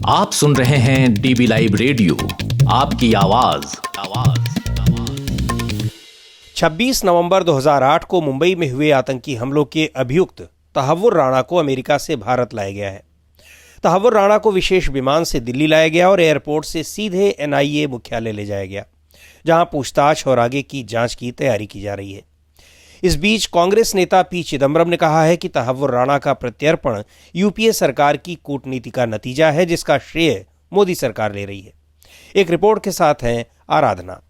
आप सुन रहे हैं डीबी लाइव रेडियो, आपकी आवाज। 26 नवंबर 2008 को मुंबई में हुए आतंकी हमलों के अभियुक्त तहव्वुर राणा को अमेरिका से भारत लाया गया है। तहव्वुर राणा को विशेष विमान से दिल्ली लाया गया और एयरपोर्ट से सीधे एनआईए मुख्यालय ले जाया गया, जहां पूछताछ और आगे की जांच की तैयारी की जा रही है। इस बीच कांग्रेस नेता पी चिदम्बरम ने कहा है कि तहव्वुर राणा का प्रत्यर्पण यूपीए सरकार की कूटनीति का नतीजा है, जिसका श्रेय मोदी सरकार ले रही है। एक रिपोर्ट के साथ हैं आराधना।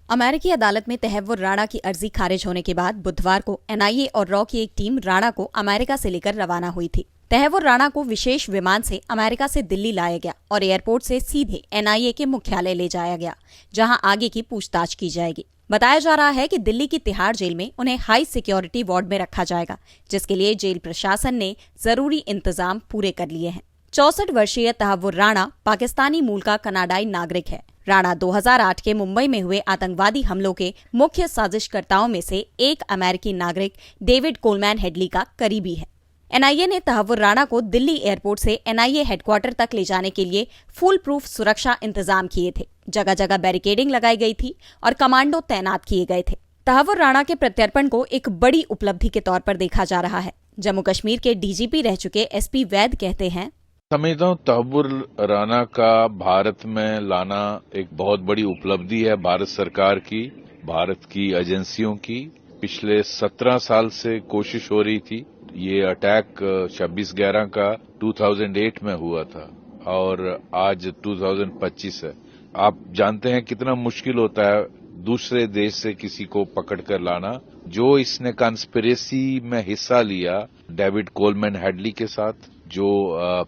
अमेरिकी अदालत में तहव्वुर राणा की अर्जी खारिज होने के बाद बुधवार को एनआईए और रॉ की एक टीम राणा को अमेरिका से लेकर रवाना हुई थी। तहव्वुर राणा को विशेष विमान से अमेरिका से दिल्ली लाया गया और एयरपोर्ट से सीधे एनआईए के मुख्यालय ले जाया गया, जहां आगे की पूछताछ की जाएगी। बताया जा रहा है कि दिल्ली की तिहाड़ जेल में उन्हें हाई सिक्योरिटी वार्ड में रखा जाएगा, जिसके लिए जेल प्रशासन ने जरूरी इंतजाम पूरे कर लिए हैं। 64 वर्षीय तहव्वुर राणा पाकिस्तानी मूल का कनाडाई नागरिक है। राणा 2008 के मुंबई में हुए आतंकवादी हमलों के मुख्य साजिशकर्ताओं में से एक अमेरिकी नागरिक डेविड कोलमैन हेडली का करीबी है। एनआईए ने तहव्वुर राणा को दिल्ली एयरपोर्ट से एनआईए हेडक्वार्टर तक ले जाने के लिए फुल प्रूफ सुरक्षा इंतजाम किए थे। जगह जगह बैरिकेडिंग लगाई गई थी और कमांडो तैनात किए गए थे। तहव्वुर राणा के प्रत्यर्पण को एक बड़ी उपलब्धि के तौर पर देखा जा रहा है। जम्मू कश्मीर के डीजीपी रह चुके एसपी वैद कहते हैं, समझता हूँ तहव्वुर राणा का भारत में लाना एक बहुत बड़ी उपलब्धि है भारत सरकार की, भारत की एजेंसियों की। पिछले 17 साल से कोशिश हो रही थी। ये अटैक 26/11 का 2008 में हुआ था और आज 2025 है। आप जानते हैं कितना मुश्किल होता है दूसरे देश से किसी को पकड़ कर लाना। जो इसने कॉन्स्पिरेसी में हिस्सा लिया डेविड कोलमैन हेडली के साथ, जो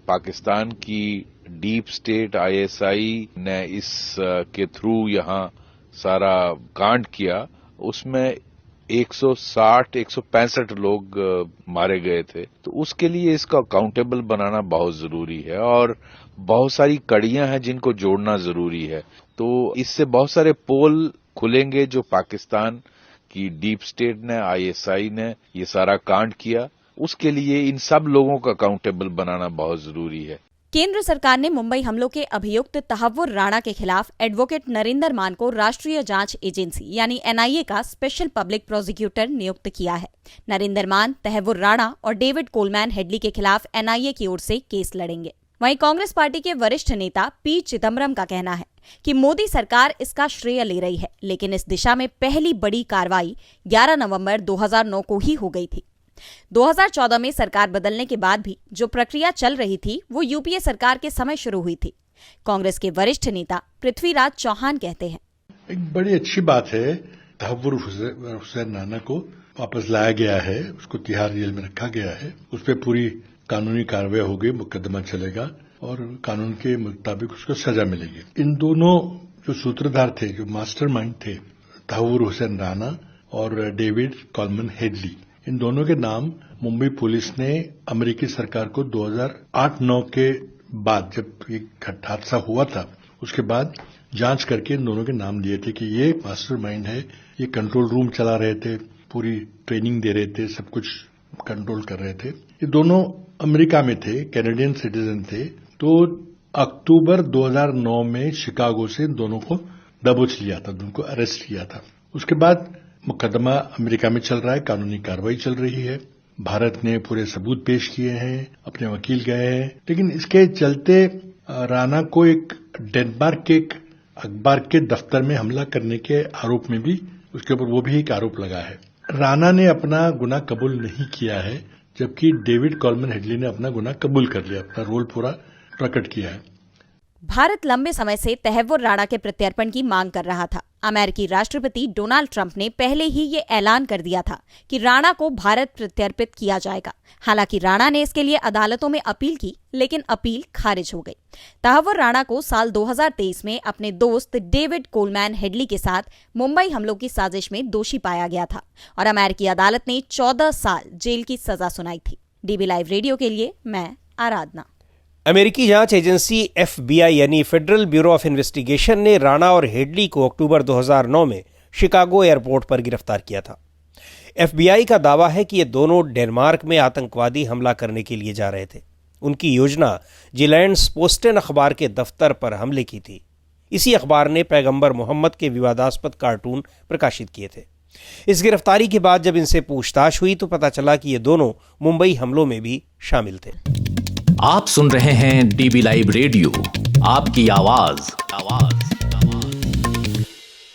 पाकिस्तान की डीप स्टेट आईएसआई ने इस के थ्रू यहाँ सारा कांड किया, उसमें 165 लोग मारे गए थे। तो उसके लिए इसको अकाउंटेबल बनाना बहुत जरूरी है और बहुत सारी कड़ियां हैं जिनको जोड़ना जरूरी है। तो इससे बहुत सारे पोल खुलेंगे जो पाकिस्तान की डीप स्टेट ने, आईएसआई ने ये सारा कांड किया, उसके लिए इन सब लोगों को अकाउंटेबल बनाना बहुत जरूरी है। केंद्र सरकार ने मुंबई हमलों के अभियुक्त तहव्वुर राणा के खिलाफ एडवोकेट नरेंद्र मान को राष्ट्रीय जांच एजेंसी यानी एनआईए का स्पेशल पब्लिक प्रोसिक्यूटर नियुक्त किया है। नरेंद्र मान तहव्वुर राणा और डेविड कोलमैन हेडली के खिलाफ एनआईए की ओर से केस लड़ेंगे। वहीं कांग्रेस पार्टी के वरिष्ठ नेता पी चिदम्बरम का कहना है कि मोदी सरकार इसका श्रेय ले रही है, लेकिन इस दिशा में पहली बड़ी कार्रवाई 11 नवंबर 2009 को ही हो गई थी। 2014 में सरकार बदलने के बाद भी जो प्रक्रिया चल रही थी वो यूपीए सरकार के समय शुरू हुई थी। कांग्रेस के वरिष्ठ नेता पृथ्वीराज चौहान कहते हैं, एक बड़ी अच्छी बात है, तहव्वुर हुसैन राणा को वापस लाया गया है, उसको तिहाड़ जेल में रखा गया है, उस पर पूरी कानूनी कार्रवाई होगी, मुकदमा चलेगा और कानून के मुताबिक उसको सजा मिलेगी। इन दोनों जो सूत्रधार थे, जो मास्टरमाइंड थे, तहव्वुर हुसैन राणा और डेविड कोलमैन हेडली, इन दोनों के नाम मुंबई पुलिस ने अमेरिकी सरकार को 2008-9 के बाद, जब ये हादसा हुआ था, उसके बाद जांच करके इन दोनों के नाम दिए थे कि ये मास्टरमाइंड है, ये कंट्रोल रूम चला रहे थे, पूरी ट्रेनिंग दे रहे थे, सब कुछ कंट्रोल कर रहे थे। ये दोनों अमेरिका में थे, कैनेडियन सिटीजन थे। तो अक्टूबर 2009 में शिकागो से इन दोनों को दबोच लिया था, उनको अरेस्ट किया था। उसके बाद मुकदमा अमेरिका में चल रहा है, कानूनी कार्रवाई चल रही है, भारत ने पूरे सबूत पेश किए हैं, अपने वकील गए हैं, लेकिन इसके चलते राणा को एक डेनमार्क के एक अखबार के दफ्तर में हमला करने के आरोप में भी उसके ऊपर वो भी एक आरोप लगा है। राणा ने अपना गुनाह कबूल नहीं किया है, जबकि डेविड कोलमैन हेडली ने अपना गुनाह कबूल कर लिया, अपना रोल पूरा प्रकट किया है। भारत लंबे समय से तहव्वुर राणा के प्रत्यर्पण की मांग कर रहा था। अमेरिकी राष्ट्रपति डोनाल्ड ट्रंप ने पहले ही ये ऐलान कर दिया था कि राणा को भारत प्रत्यर्पित किया जाएगा। हालांकि राणा ने इसके लिए अदालतों में अपील की, लेकिन अपील खारिज हो गई। तहव्वुर राणा को साल 2023 में अपने दोस्त डेविड कोलमैन हेडली के साथ मुंबई हमलों की साजिश में दोषी पाया गया था और अमेरिकी अदालत ने 14 साल जेल की सजा सुनाई थी। डीबी लाइव रेडियो के लिए मैं आराधना। अमेरिकी जांच एजेंसी एफबीआई यानी फेडरल ब्यूरो ऑफ इन्वेस्टिगेशन ने राणा और हेडली को अक्टूबर 2009 में शिकागो एयरपोर्ट पर गिरफ्तार किया था। एफबीआई का दावा है कि ये दोनों डेनमार्क में आतंकवादी हमला करने के लिए जा रहे थे। उनकी योजना जिलैंड्स पोस्टन अखबार के दफ्तर पर हमले की थी। इसी अखबार ने पैगंबर मोहम्मद के विवादास्पद कार्टून प्रकाशित किए थे। इस गिरफ्तारी के बाद जब इनसे पूछताछ हुई तो पता चला कि ये दोनों मुंबई हमलों में भी शामिल थे। आप सुन रहे हैं डीबी लाइव रेडियो, आपकी आवाज।